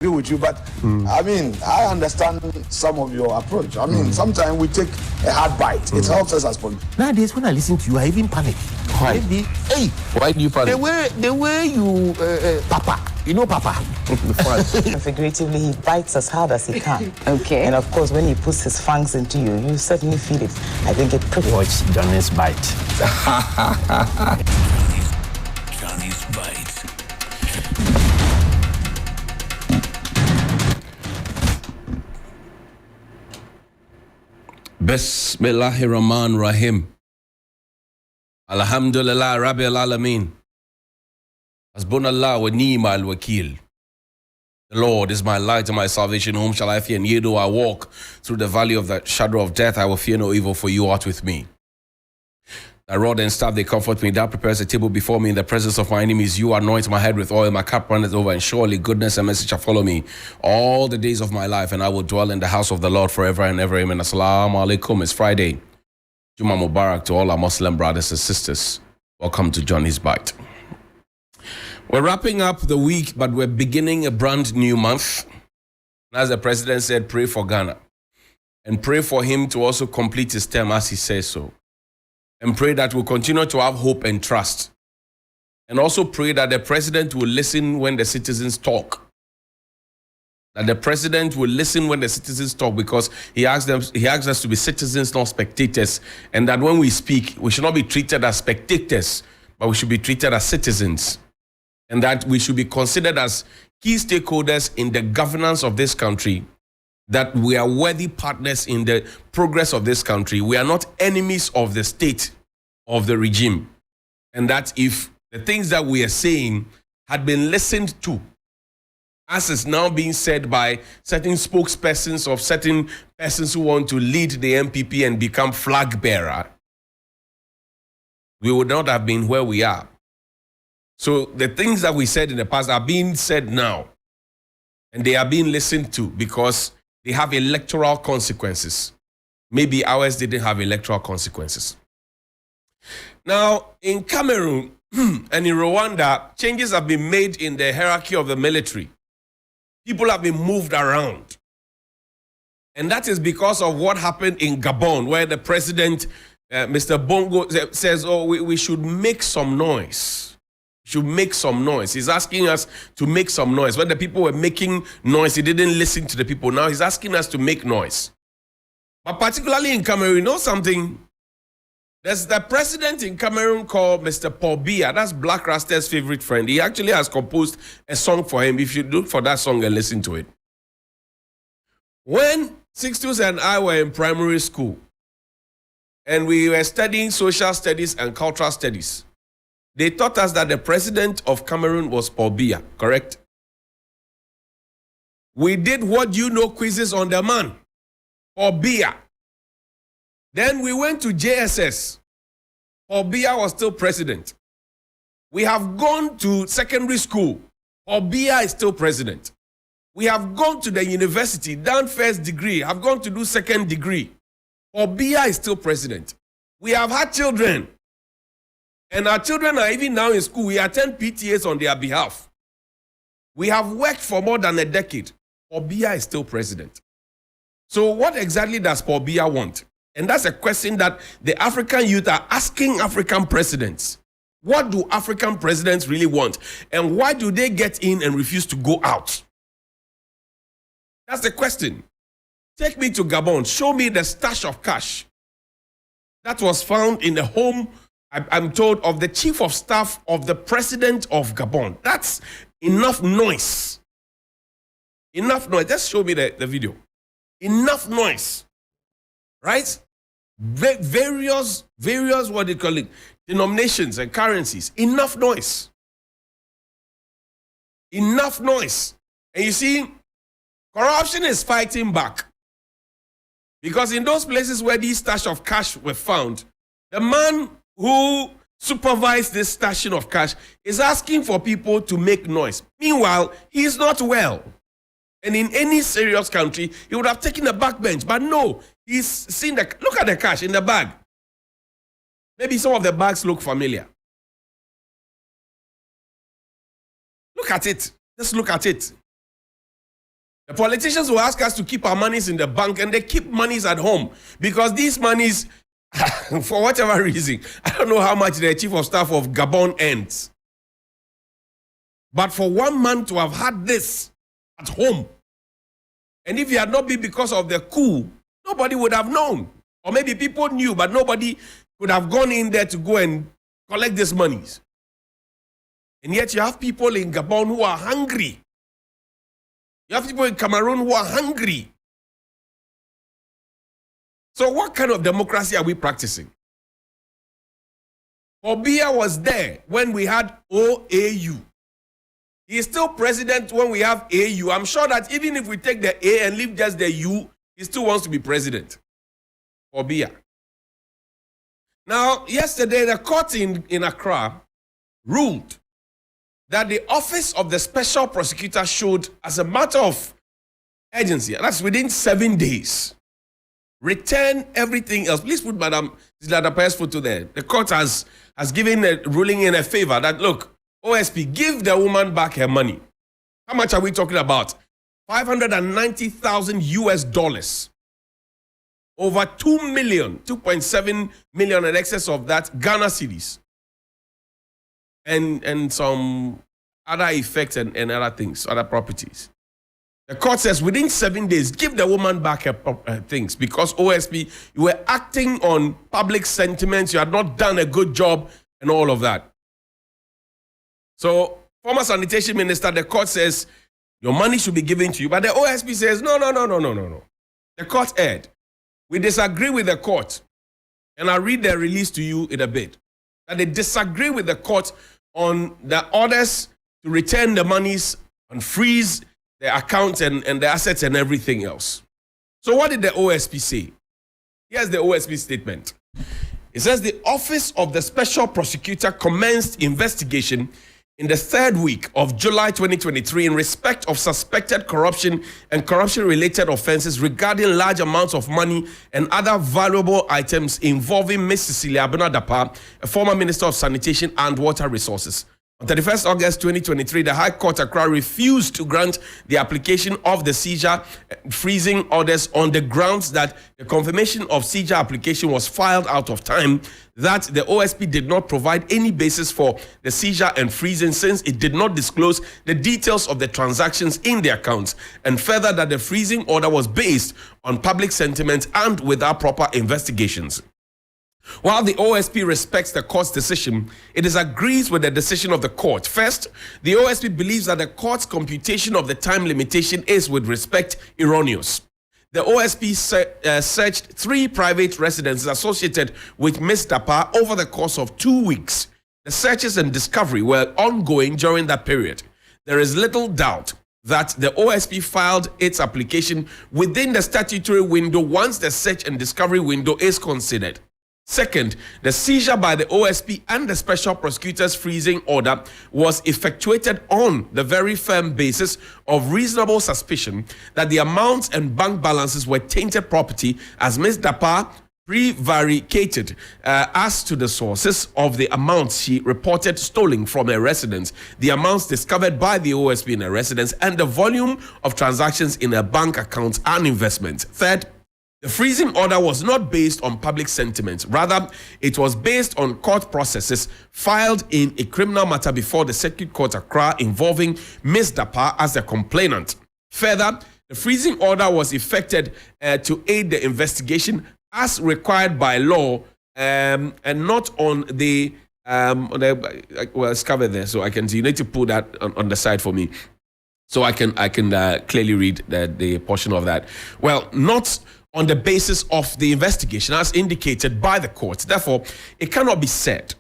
agree with you, but I mean, I understand some of your approach. I mean, sometimes we take a hard bite. It helps us as politicians. Nowadays, when I listen to you, I even panic. Why? Maybe, hey, Why do you panic? the way you, Papa, you know Papa. Figuratively, he bites as hard as he can. Okay. And of course, when he puts his fangs into you, you certainly feel it. I think it prickles. Watch Johnny's bite. Johnny's Bite. Bismillahirrahmanirrahim. Alhamdulillah Rabbil Alameen. Hasbunallah wa ni'mal wakil. The Lord is my light and my salvation. Whom shall I fear? And yea, though I walk through the valley of the shadow of death, I will fear no evil, for you art with me. Thy rod and staff, they comfort me. Thou prepares a table before me in the presence of my enemies. You anoint my head with oil. My cup runneth over. And surely goodness and mercy shall follow me all the days of my life. And I will dwell in the house of the Lord forever and ever. Amen. Assalamu alaikum. It's Friday. Juma Mubarak to all our Muslim brothers and sisters. Welcome to Johnny's Bite. We're wrapping up the week, but we're beginning a brand new month. As the president said, pray for Ghana. And pray for him to also complete his term as he says so. And pray that we'll continue to have hope and trust. And also pray that the president will listen when the citizens talk. That the president will listen when the citizens talk, because he asks us to be citizens, not spectators. And that when we speak, we should not be treated as spectators, but we should be treated as citizens. And that we should be considered as key stakeholders in the governance of this country. That we are worthy partners in the progress of this country. We are not enemies of the state, of the regime. And that if the things that we are saying had been listened to, as is now being said by certain spokespersons of certain persons who want to lead the MPP and become flag bearer, we would not have been where we are. So the things that we said in the past are being said now. And they are being listened to because they have electoral consequences. Maybe ours didn't have electoral consequences. Now, in Cameroon and in Rwanda, changes have been made in the hierarchy of the military. People have been moved around. And that is because of what happened in Gabon, where the president, Mr. Bongo, says, oh, we should make some noise. Should make some noise. He's asking us to make some noise. When the people were making noise, he didn't listen to the people. Now he's asking us to make noise. But particularly in Cameroon, you know something? There's the president in Cameroon called Mr. Paul Biya. That's Black Rasta's favorite friend. He actually has composed a song for him. If you look for that song and listen to it. When Sixtus and I were in primary school, and we were studying social studies and cultural studies, they taught us that the president of Cameroon was Paul Biya, correct? We did what you know quizzes on the man, Paul Biya. Then we went to JSS. Paul Biya was still president. We have gone to secondary school. Paul Biya is still president. We have gone to the university, done first degree, have gone to do second degree. Paul Biya is still president. We have had children. And our children are even now in school. We attend PTAs on their behalf. We have worked for more than a decade. Paul Biya is still president. So what exactly does Paul Biya want? And that's a question that the African youth are asking African presidents. What do African presidents really want? And why do they get in and refuse to go out? That's the question. Take me to Gabon. Show me the stash of cash that was found in the home, I'm told, of the chief of staff of the president of Gabon. That's enough noise. Enough noise. Just show me the video. Enough noise. Right? Various, what do you call it, denominations and currencies. Enough noise. Enough noise. And you see, corruption is fighting back. Because in those places where these stash of cash were found, the man who supervised this stashing of cash is asking for people to make noise. Meanwhile, he's not well. And in any serious country, he would have taken a backbench. But no, he's seen look at the cash in the bag. Maybe some of the bags look familiar. Look at it. Just look at it. The politicians will ask us to keep our monies in the bank, and they keep monies at home because these monies, for whatever reason, I don't know how much the chief of staff of Gabon earns. But for 1 month to have had this at home, and if it had not been because of the coup, nobody would have known. Or maybe people knew, but nobody could have gone in there to go and collect these monies. And yet you have people in Gabon who are hungry. You have people in Cameroon who are hungry. So what kind of democracy are we practicing? Obia was there when we had OAU. He is still president when we have AU. I'm sure that even if we take the A and leave just the U, he still wants to be president. Obia. Now, yesterday, the court in Accra ruled that the office of the special prosecutor should, as a matter of urgency, and that's within 7 days, return everything else. Please put Madam Ziladapa's photo there. The court has given a ruling in a favor that, look, OSP, give the woman back her money. How much are we talking about? $590,000 US. Over 2.7 million in excess of that Ghana cedis. And some other effects and other things, other properties. The court says within 7 days, give the woman back her things because OSP, you were acting on public sentiments, you had not done a good job and all of that. So, former sanitation minister, the court says your money should be given to you, but the OSP says no. The court erred. We disagree with the court, and I'll read the release to you in a bit. That they disagree with the court on the orders to return the monies and freeze the accounts and the assets and everything else. So what did the OSP say? Here's the OSP statement. It says the Office of the Special Prosecutor commenced investigation in the 3rd week of July 2023 in respect of suspected corruption and corruption-related offenses regarding large amounts of money and other valuable items involving Ms. Cecilia Abena-Dapaah, a former Minister of Sanitation and Water Resources. On 31st August 2023, the High Court Accra refused to grant the application of the seizure freezing orders on the grounds that the confirmation of seizure application was filed out of time, that the OSP did not provide any basis for the seizure and freezing since it did not disclose the details of the transactions in the accounts, and further that the freezing order was based on public sentiment and without proper investigations. While the OSP respects the court's decision, it disagrees with the decision of the court. First, the OSP believes that the court's computation of the time limitation is, with respect, erroneous. The OSP searched 3 private residences associated with Ms. Dapaah over the course of 2 weeks. The searches and discovery were ongoing during that period. There is little doubt that the OSP filed its application within the statutory window once the search and discovery window is considered. Second, the seizure by the OSP and the Special Prosecutor's freezing order was effectuated on the very firm basis of reasonable suspicion that the amounts and bank balances were tainted property, as Ms. Dapaah prevaricated as to the sources of the amounts she reported stolen from her residence, the amounts discovered by the OSP in her residence, and the volume of transactions in her bank accounts and investments. Third, the freezing order was not based on public sentiment. Rather, it was based on court processes filed in a criminal matter before the Circuit Court Accra involving Ms. Dapaah as the complainant. Further, the freezing order was effected to aid the investigation as required by law and not on the well, it's covered there, so I can. You need to put that on the side for me, so I can clearly read the portion of that. Well, not on the basis of the investigation as indicated by the court. Therefore, it cannot be said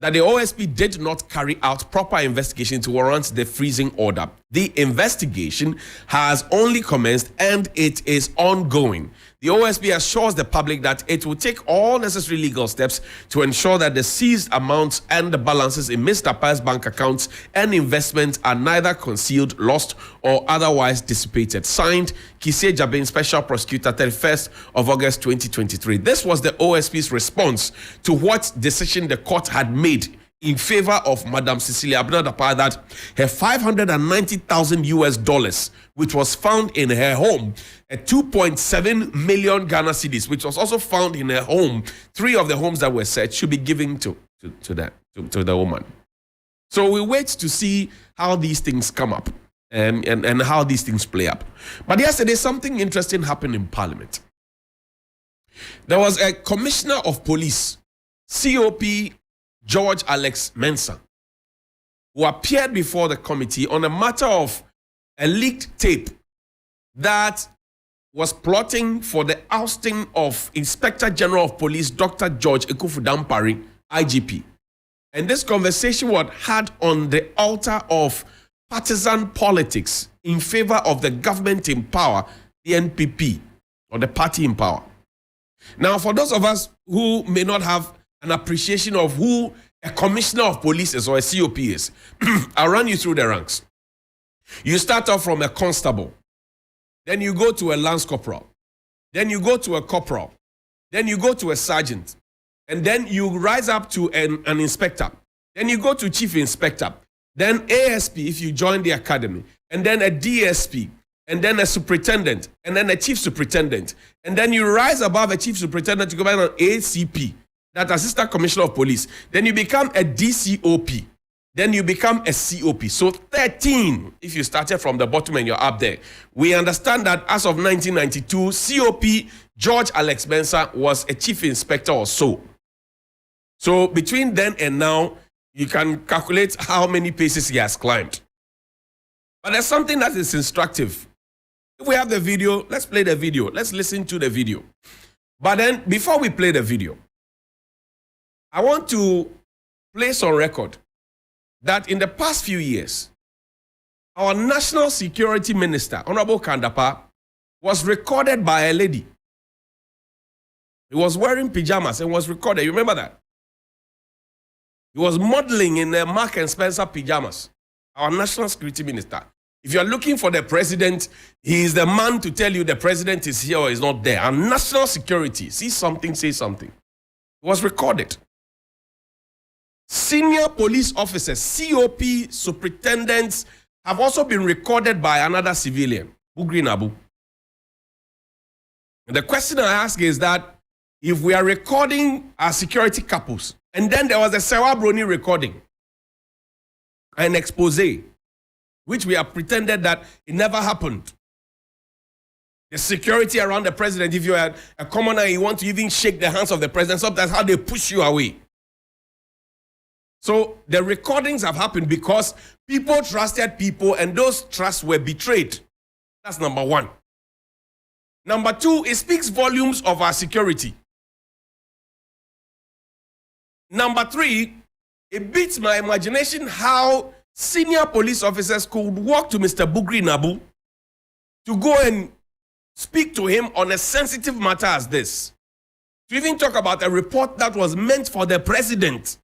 that the OSP did not carry out proper investigation to warrant the freezing order. The investigation has only commenced and it is ongoing. The OSP assures the public that it will take all necessary legal steps to ensure that the seized amounts and the balances in Ms. Dapaah's bank accounts and investments are neither concealed, lost, or otherwise dissipated. Signed, Kissie Jabin, Special Prosecutor, 31st of August 2023. This was the OSP's response to what decision the court had made in favor of Madam Cecilia Abena-Dapaah that her $590,000, which was found in her home, a 2.7 million Ghana cedis, which was also found in her home, 3 of the homes that were searched, should be given to the woman. So we wait to see how these things come up and how these things play up. But yesterday, something interesting happened in Parliament. There was a commissioner of police, COP George Alex Mensah, who appeared before the committee on a matter of a leaked tape that was plotting for the ousting of Inspector General of Police, Dr. George Ekufu Dampare, IGP. And this conversation was had on the altar of partisan politics in favor of the government in power, the NPP, or the party in power. Now, for those of us who may not have an appreciation of who a commissioner of police is or a COP is, I'll run you through the ranks. You start off from a constable, then you go to a lance corporal, then you go to a corporal, then you go to a sergeant, and then you rise up to an inspector, then you go to chief inspector, then ASP if you join the academy, and then a DSP, and then a superintendent, and then a chief superintendent, and then you rise above a chief superintendent to go back on ACP, that assistant commissioner of police, then you become a DCOP, then you become a COP. So 13 if you started from the bottom and you're up there. We understand that as of 1992, COP George Alex Mensah was a chief inspector or so. So between then and now, you can calculate how many paces he has climbed. But there's something that is instructive. If we have the video, let's play the video. Let's listen to the video. But then, before we play the video, I want to place on record that in the past few years, our National Security Minister, Honorable Kandapah, was recorded by a lady. He was wearing pajamas and was recorded. You remember that? He was modeling in the Mark and Spencer pajamas. Our National Security Minister. If you're looking for the president, he is the man to tell you the president is here or is not there. And national security, see something, say something. It was recorded. Senior police officers, COP superintendents, have also been recorded by another civilian, Bugri Nabu. And the question I ask is that if we are recording our security couples, and then there was a Sewa Broni recording, an expose, which we have pretended that it never happened. The security around the president, if you are a commoner, you want to even shake the hands of the president, sometimes how they push you away. So the recordings have happened because people trusted people and those trusts were betrayed. That's number one. Number two, it speaks volumes of our security. Number three, it beats my imagination how senior police officers could walk to Mr. Bugri Nabu to go and speak to him on a sensitive matter as this. To even talk about a report that was meant for the president.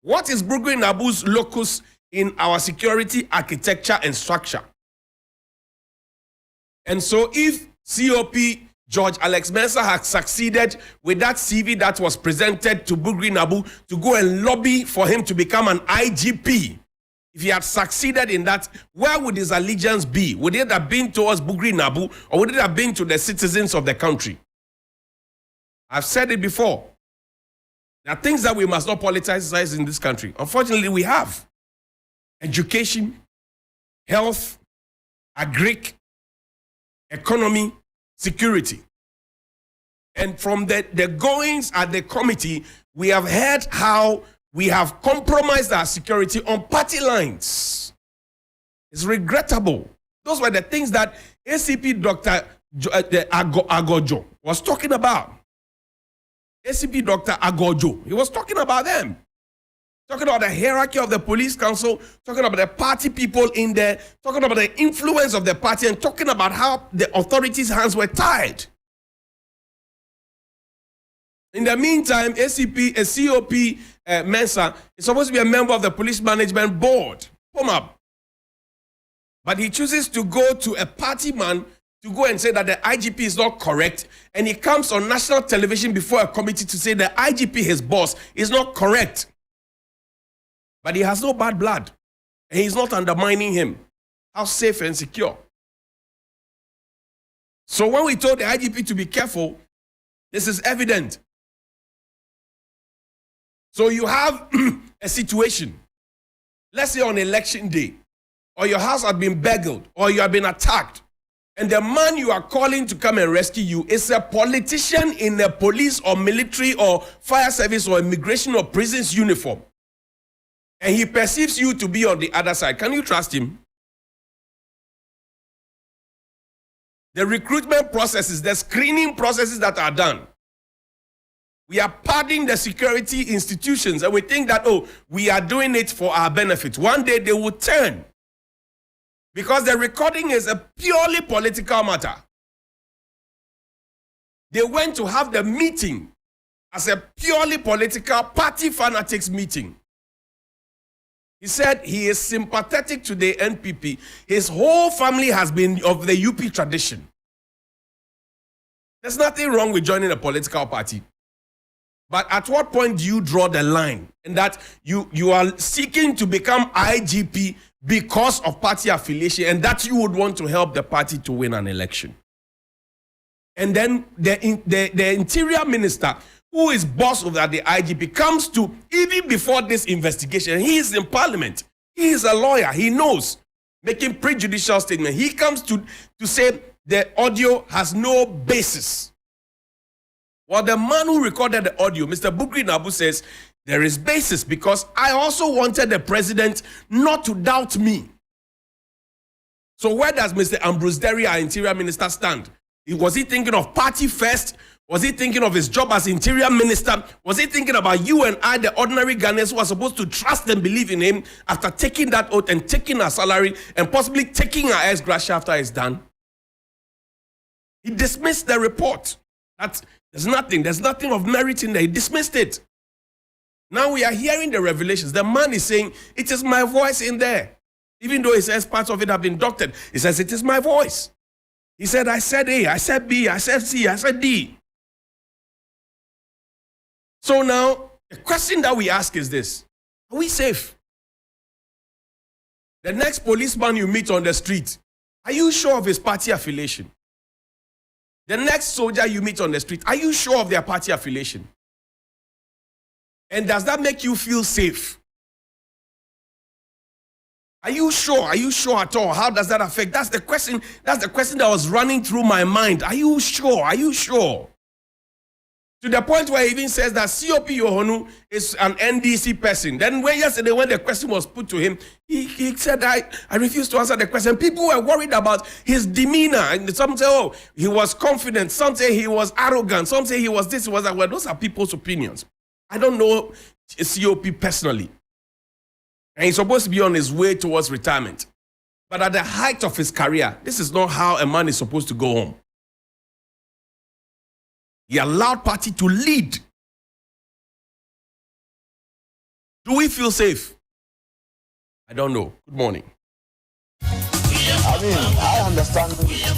What is Bugri Nabu's locus in our security architecture and structure? And so if COP George Alex Mensah has succeeded with that CV that was presented to Bugri Nabu to go and lobby for him to become an IGP, if he had succeeded in that, where would his allegiance be? Would it have been towards Bugri Nabu or would it have been to the citizens of the country? I've said it before. There are things that we must not politicize in this country. Unfortunately, we have. Education, health, agric, economy, security. And from the goings at the committee, we have heard how we have compromised our security on party lines. It's regrettable. Those were the things that ACP Dr. Agojo was talking about. ACP Dr. Agojo, he was talking about them. Talking about the hierarchy of the police council, talking about the party people in there, talking about the influence of the party, and talking about how the authorities' hands were tied. In the meantime, ACP, a COP Mensah is supposed to be a member of the Police Management Board, POMAB. But he chooses to go to a party man to go and say that the IGP is not correct, and he comes on national television before a committee to say the IGP, his boss, is not correct. But he has no bad blood. And he's not undermining him. How safe and secure. So when we told the IGP to be careful, this is evident. So you have a situation, let's say on election day, or your house has been burgled, or you have been attacked, and the man you are calling to come and rescue you is a politician in a police or military or fire service or immigration or prisons uniform. And he perceives you to be on the other side. Can you trust him? The recruitment processes, the screening processes that are done. We are padding the security institutions and we think that, oh, we are doing it for our benefit. One day they will turn. Because the recording is a purely political matter. They went to have the meeting as a purely political party fanatics meeting. He said he is sympathetic to the NPP. His whole family has been of the UP tradition. There's nothing wrong with joining a political party. But at what point do you draw the line? And that you are seeking to become IGP because of party affiliation and that you would want to help the party to win an election. And then the interior minister, who is boss of the IGP, comes to, even before this investigation, he is in parliament. He is a lawyer. He knows, making prejudicial statement. He comes to say the audio has no basis. Well, the man who recorded the audio, Mr. Bukri Nabu, says there is basis because I also wanted the president not to doubt me. So where does Mr. Ambrose Derry, our interior minister, stand? Was he thinking of party first? Was he thinking of his job as interior minister? Was he thinking about you and I, the ordinary Ghanaians who are supposed to trust and believe in him after taking that oath and taking our salary and possibly taking our ex gratia after it's done? He dismissed the report. There's nothing of merit in there. He dismissed it. Now we are hearing the revelations. The man is saying, it is my voice in there. Even though he says parts of it have been doctored, he says, it is my voice. He said, I said A, I said B, I said C, I said D. So now, the question that we ask is this: are we safe? The next policeman you meet on the street, are you sure of his party affiliation? The next soldier you meet on the street, are you sure of their party affiliation? And does that make you feel safe? Are you sure? Are you sure at all? How does that affect? That's the question. That's the question that was running through my mind. Are you sure? Are you sure? To the point where he even says that COP Yohonu is an NDC person. Then yesterday when the question was put to him, he said, I refused to answer the question. People were worried about his demeanor. And some say, oh, he was confident. Some say he was arrogant. Some say he was this, he was that. Well, those are people's opinions. I don't know COP personally. And he's supposed to be on his way towards retirement. But at the height of his career, this is not how a man is supposed to go home. He allowed party to lead. Do we feel safe? I don't know. Good morning. I mean, I understand. We are